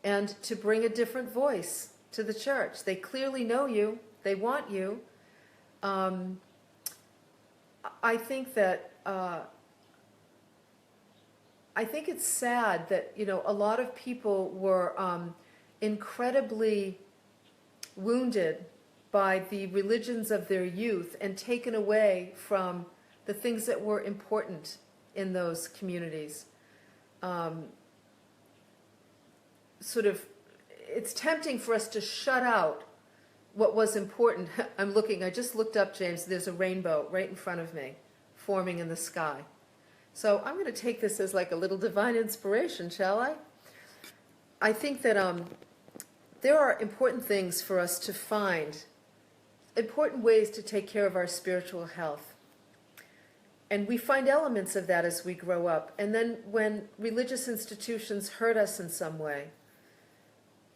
and to bring a different voice to the church. They clearly know you. They want you. I think that I think it's sad that a lot of people were incredibly wounded by the religions of their youth and taken away from the things that were important in those communities. Sort of, it's tempting for us to shut out what was important. I just looked up, James, there's a rainbow right in front of me, forming in the sky. So I'm going to take this as like a little divine inspiration, shall I? I think that there are important things for us to find, important ways to take care of our spiritual health. And we find elements of that as we grow up. And then when religious institutions hurt us in some way,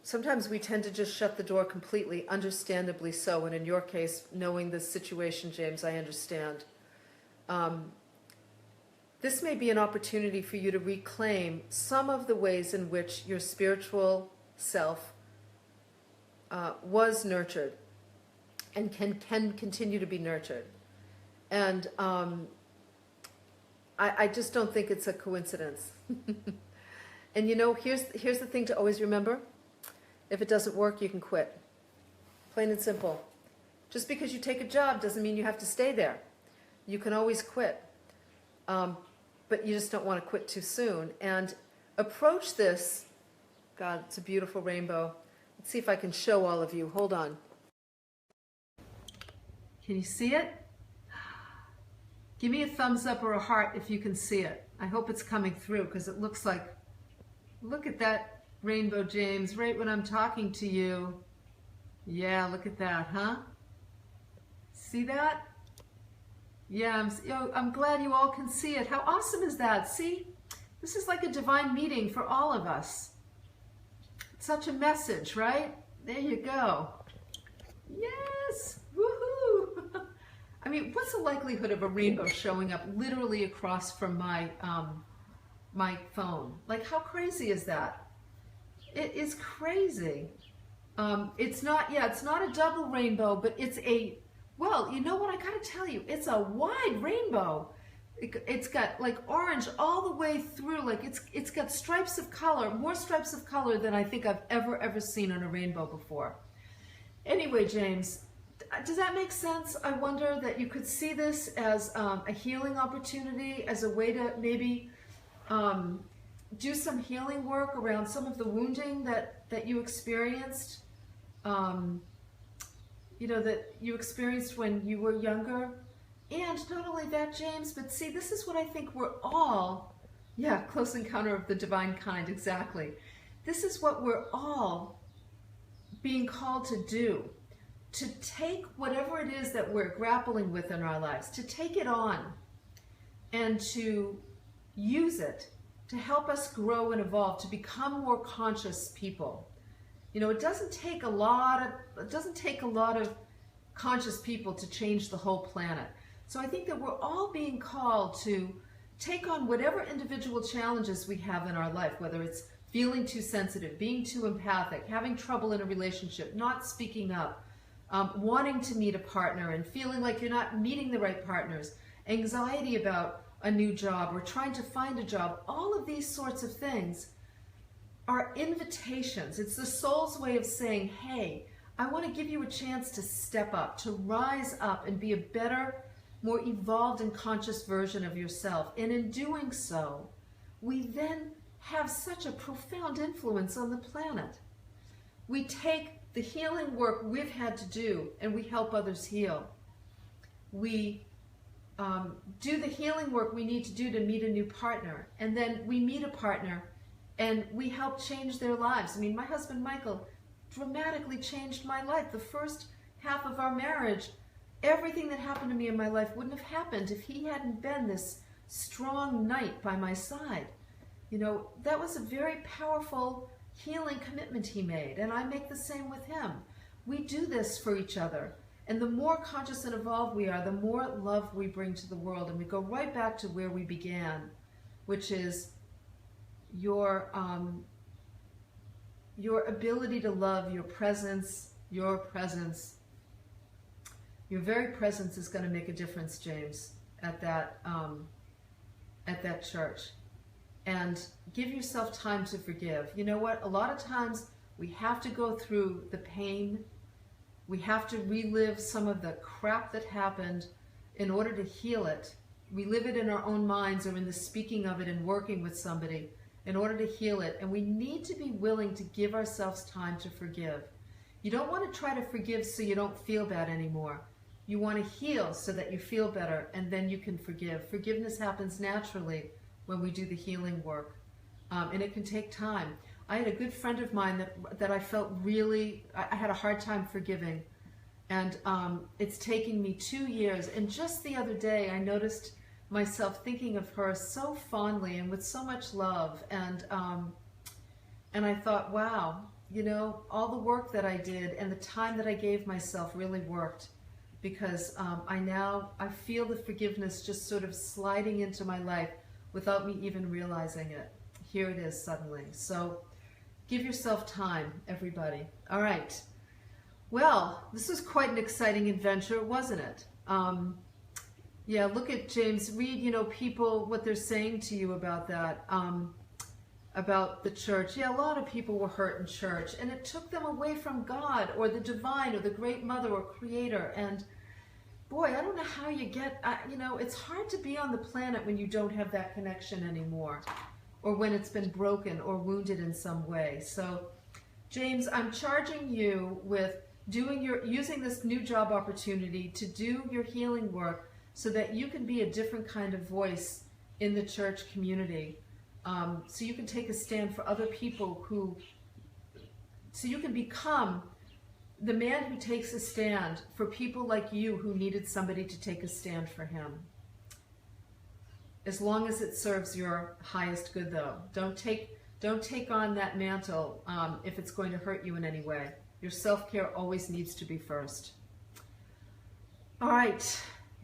sometimes we tend to just shut the door completely, understandably so. And in your case, knowing the situation, James, I understand. This may be an opportunity for you to reclaim some of the ways in which your spiritual self was nurtured and can continue to be nurtured. And I just don't think it's a coincidence. And you know, here's the thing to always remember. If it doesn't work, you can quit. Plain and simple. Just because you take a job doesn't mean you have to stay there. You can always quit. But you just don't want to quit too soon. And approach this. God, it's a beautiful rainbow. Let's see if I can show all of you. Hold on. Can you see it? Give me a thumbs up or a heart if you can see it. I hope it's coming through because it looks like, look at that rainbow, James, right when I'm talking to you. Yeah, look at that, huh? See that? Yeah, I'm glad you all can see it. How awesome is that? See? This is like a divine meeting for all of us. It's such a message, right? There you go. Yes! Woohoo! I mean, what's the likelihood of a rainbow showing up literally across from my my phone? Like, how crazy is that? It is crazy. It's not a double rainbow, but it's a, well, you know what, I gotta tell you, it's a wide rainbow. It's got like orange all the way through, like it's got stripes of color, more stripes of color than I think I've ever seen on a rainbow before. Anyway, James, does that make sense? I wonder that you could see this as a healing opportunity, as a way to maybe do some healing work around some of the wounding that you experienced, you know, that you experienced when you were younger. And not only that, James, but see, this is what I think we're all, yeah, close encounter of the divine kind, exactly. This is what we're all being called to do, to take whatever it is that we're grappling with in our lives, to take it on and to use it to help us grow and evolve, to become more conscious people. You know, it doesn't take a lot of conscious people to change the whole planet. So I think that we're all being called to take on whatever individual challenges we have in our life, whether it's feeling too sensitive, being too empathic, having trouble in a relationship, not speaking up, wanting to meet a partner and feeling like you're not meeting the right partners, anxiety about a new job or trying to find a job. All of these sorts of things are invitations. It's the soul's way of saying, hey, I want to give you a chance to step up, to rise up and be a better, more evolved and conscious version of yourself. And in doing so, we then have such a profound influence on the planet. We take the healing work we've had to do and we help others heal. We do the healing work we need to do to meet a new partner. And then we meet a partner and we help change their lives. I mean, my husband, Michael, dramatically changed my life. The first half of our marriage, everything that happened to me in my life wouldn't have happened if he hadn't been this strong knight by my side. You know, that was a very powerful healing commitment he made, and I make the same with him. We do this for each other, and the more conscious and evolved we are, the more love we bring to the world, and we go right back to where we began, which is your ability to love, your presence. Your very presence is going to make a difference, James, at that church. And give yourself time to forgive. You know what? A lot of times we have to go through the pain. We have to relive some of the crap that happened in order to heal it. we live it in our own minds or in the speaking of it and working with somebody in order to heal it. And we need to be willing to give ourselves time to forgive. You don't want to try to forgive so you don't feel bad anymore. You want to heal so that you feel better, and then you can forgive. Forgiveness happens naturally when we do the healing work, and it can take time. I had a good friend of mine that I felt really, I had a hard time forgiving, and it's taken me 2 years. And just the other day, I noticed myself thinking of her so fondly and with so much love, and I thought, wow, you know, all the work that I did and the time that I gave myself really worked, because I feel the forgiveness just sort of sliding into my life without me even realizing it. Here it is suddenly. So give yourself time, everybody. All right. Well, this was quite an exciting adventure, wasn't it? Yeah, look at James. Read, you know, people, what they're saying to you about that, about the church. Yeah, a lot of people were hurt in church, and it took them away from God or the divine or the great mother or creator. And boy, I don't know how you get, you know, it's hard to be on the planet when you don't have that connection anymore, or when it's been broken or wounded in some way. So, James, I'm charging you with using this new job opportunity to do your healing work so that you can be a different kind of voice in the church community. So you can take a stand for other people so you can become the man who takes a stand for people like you who needed somebody to take a stand for him. As long as it serves your highest good, though. Don't take on that mantle if it's going to hurt you in any way. Your self-care always needs to be first. All right,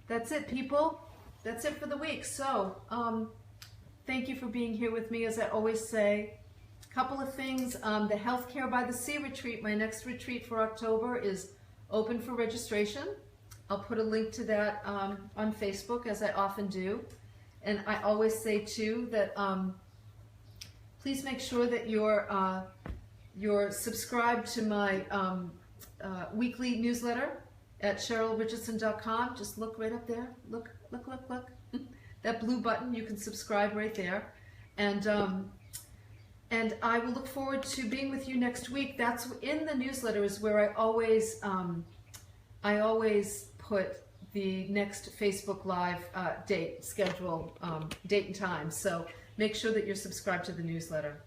that's it, people. That's it for the week. So, thank you for being here with me, as I always say. A couple of things. The Healthcare by the Sea retreat, my next retreat for October, is open for registration. I'll put a link to that on Facebook, as I often do. And I always say, too, that please make sure that you're subscribed to my weekly newsletter at CherylRichardson.com. Just look right up there. Look. That blue button, you can subscribe right there. And I will look forward to being with you next week. That's in the newsletter is where I always put the next Facebook Live date, schedule, date and time. So make sure that you're subscribed to the newsletter.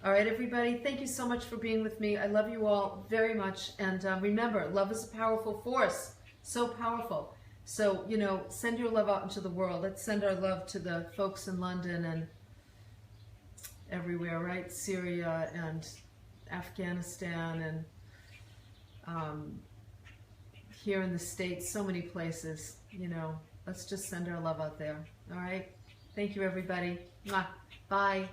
All right, everybody, thank you so much for being with me. I love you all very much. And remember, love is a powerful force, so powerful. So, you know, send your love out into the world. Let's send our love to the folks in London and everywhere, right? Syria and Afghanistan and here in the States, so many places, you know. Let's just send our love out there, all right? Thank you, everybody. Mwah. Bye.